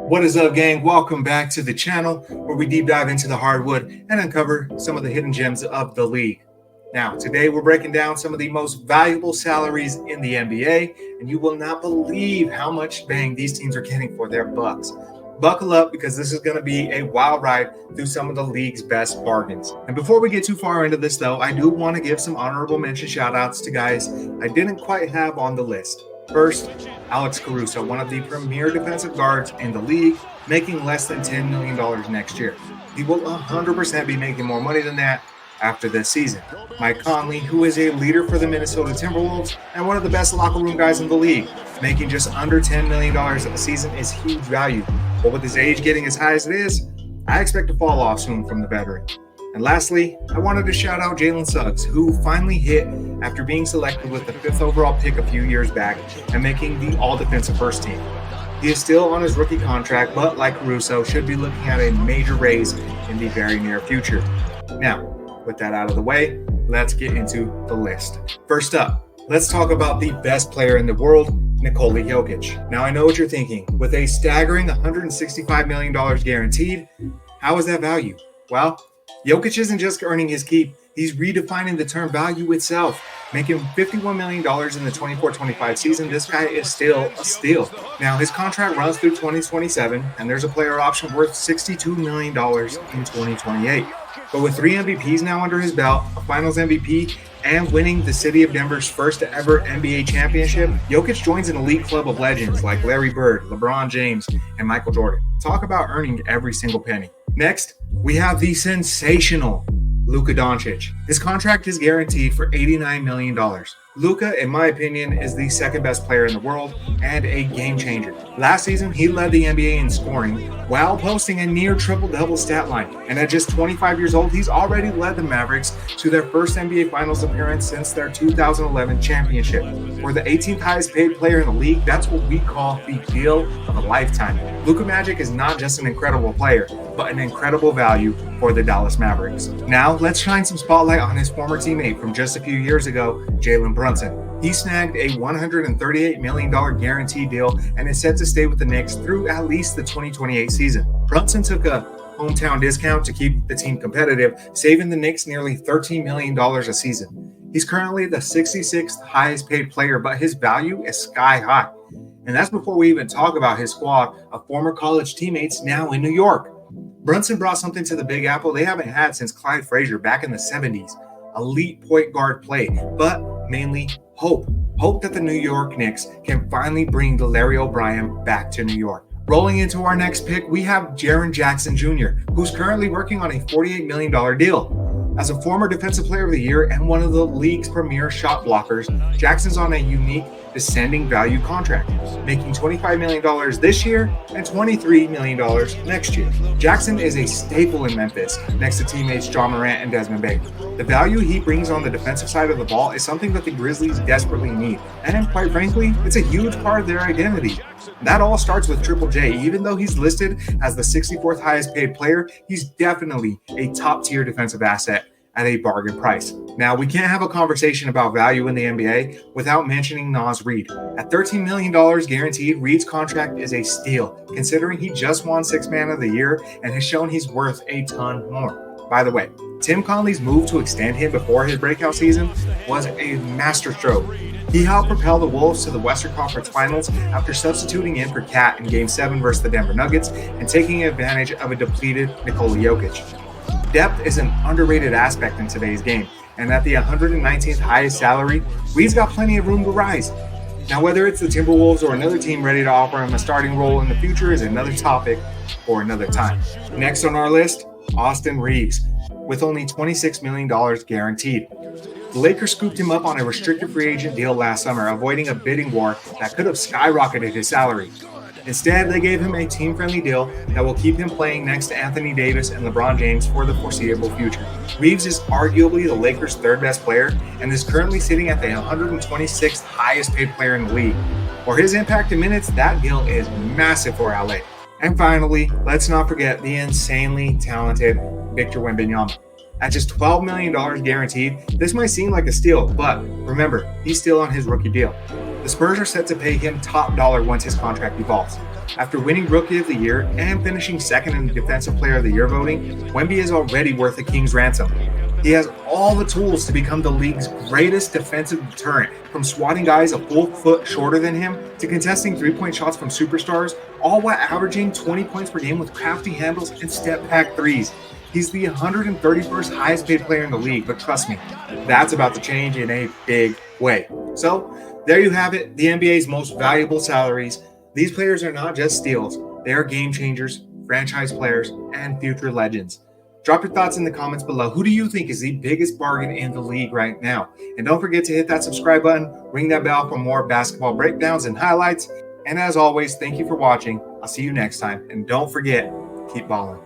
What is up, gang? Welcome back to the channel where we deep dive into the hardwood and uncover some of the hidden gems of the league. Now, today we're breaking down some of the most valuable salaries in the NBA, and you will not believe how much bang these teams are getting for their bucks. Buckle up because this is going to be a wild ride through some of the league's best bargains. And before we get too far into this, though, I do want to give some honorable mention shout outs to guys I didn't quite have on the list. First, Alex Caruso, one of the premier defensive guards in the league, making less than $10 million next year. He will 100% be making more money than that after this season. Mike Conley, who is a leader for the Minnesota Timberwolves and one of the best locker room guys in the league, making just under $10 million a season is huge value. But with his age getting as high as it is, I expect to fall off soon from the veteran. And lastly, I wanted to shout out Jalen Suggs, who finally hit after being selected with the 5th overall pick a few years back and making the all-defensive first team. He is still on his rookie contract, but like Caruso, should be looking at a major raise in the very near future. Now, with that out of the way, let's get into the list. First up, let's talk about the best player in the world, Nikola Jokic. Now, I know what you're thinking. With a staggering $165 million guaranteed, how is that value? Well, Jokic isn't just earning his keep, he's redefining the term value itself. Making $51 million in the 24-25 season, this guy is still a steal. Now, his contract runs through 2027, and there's a player option worth $62 million in 2028. But with 3 MVPs now under his belt, a Finals MVP, and winning the city of Denver's first ever NBA championship, Jokic joins an elite club of legends like Larry Bird, LeBron James, and Michael Jordan. Talk about earning every single penny. Next, we have the sensational Luka Doncic. His contract is guaranteed for $89 million. Luka, in my opinion, is the second best player in the world and a game changer. Last season, he led the NBA in scoring while posting a near triple-double stat line. And at just 25 years old, he's already led the Mavericks to their first NBA Finals appearance since their 2011 championship. For the 18th highest paid player in the league, that's what we call the deal of a lifetime. Luka Magic is not just an incredible player, but an incredible value for the Dallas Mavericks. Now, let's shine some spotlight on his former teammate from just a few years ago, Jalen Brunson. He snagged a $138 million guaranteed deal and is set to stay with the Knicks through at least the 2028 season. Brunson took a hometown discount to keep the team competitive, saving the Knicks nearly $13 million a season. He's currently the 66th highest paid player, but his value is sky high. And that's before we even talk about his squad of former college teammates now in New York. Brunson brought something to the Big Apple they haven't had since Clyde Frazier back in the 70s. Elite point guard play, but mainly hope. Hope that the New York Knicks can finally bring Larry O'Brien back to New York. Rolling into our next pick, we have Jaren Jackson Jr., who's currently working on a $48 million deal. As a former Defensive Player of the Year and one of the league's premier shot blockers, Jackson's on a unique descending value contract, making $25 million this year and $23 million next year. Jackson is a staple in Memphis next to teammates John Morant and Desmond Bain. The value he brings on the defensive side of the ball is something that the Grizzlies desperately need, and quite frankly, it's a huge part of their identity. That all starts with Triple J. Even though he's listed as the 64th highest paid player, he's definitely a top tier defensive asset at a bargain price. Now, we can't have a conversation about value in the NBA without mentioning Naz Reid. At $13 million guaranteed, Reid's contract is a steal, considering he just won Sixth Man of the Year and has shown he's worth a ton more. By the way, Tim Conley's move to extend him before his breakout season was a masterstroke. He helped propel the Wolves to the Western Conference Finals after substituting in for Cat in Game 7 versus the Denver Nuggets and taking advantage of a depleted Nikola Jokic. Depth is an underrated aspect in today's game, and at the 119th highest salary, Reid's got plenty of room to rise. Now, whether it's the Timberwolves or another team ready to offer him a starting role in the future is another topic for another time. Next on our list, Austin Reeves, with only $26 million guaranteed. The Lakers scooped him up on a restricted free agent deal last summer, avoiding a bidding war that could have skyrocketed his salary. Instead, they gave him a team-friendly deal that will keep him playing next to Anthony Davis and LeBron James for the foreseeable future. Reeves is arguably the Lakers' third best player and is currently sitting at the 126th highest paid player in the league. For his impact in minutes, that deal is massive for LA. And finally, let's not forget the insanely talented Victor Wembanyama. At just $12 million guaranteed, this might seem like a steal, but remember, he's still on his rookie deal. The Spurs are set to pay him top dollar once his contract evolves. After winning Rookie of the Year and finishing second in Defensive Player of the Year voting, Wemby is already worth a king's ransom. He has all the tools to become the league's greatest defensive deterrent, from swatting guys a full foot shorter than him to contesting three-point shots from superstars, all while averaging 20 points per game with crafty handles and step-back threes. He's the 131st highest paid player in the league, but trust me, that's about to change in a big way. So there you have it, the NBA's most valuable salaries. These players are not just steals, they are game changers, franchise players, and future legends. Drop your thoughts in the comments below. Who do you think is the biggest bargain in the league right now? And don't forget to hit that subscribe button, ring that bell for more basketball breakdowns and highlights. And as always, thank you for watching. I'll see you next time. And don't forget, keep balling.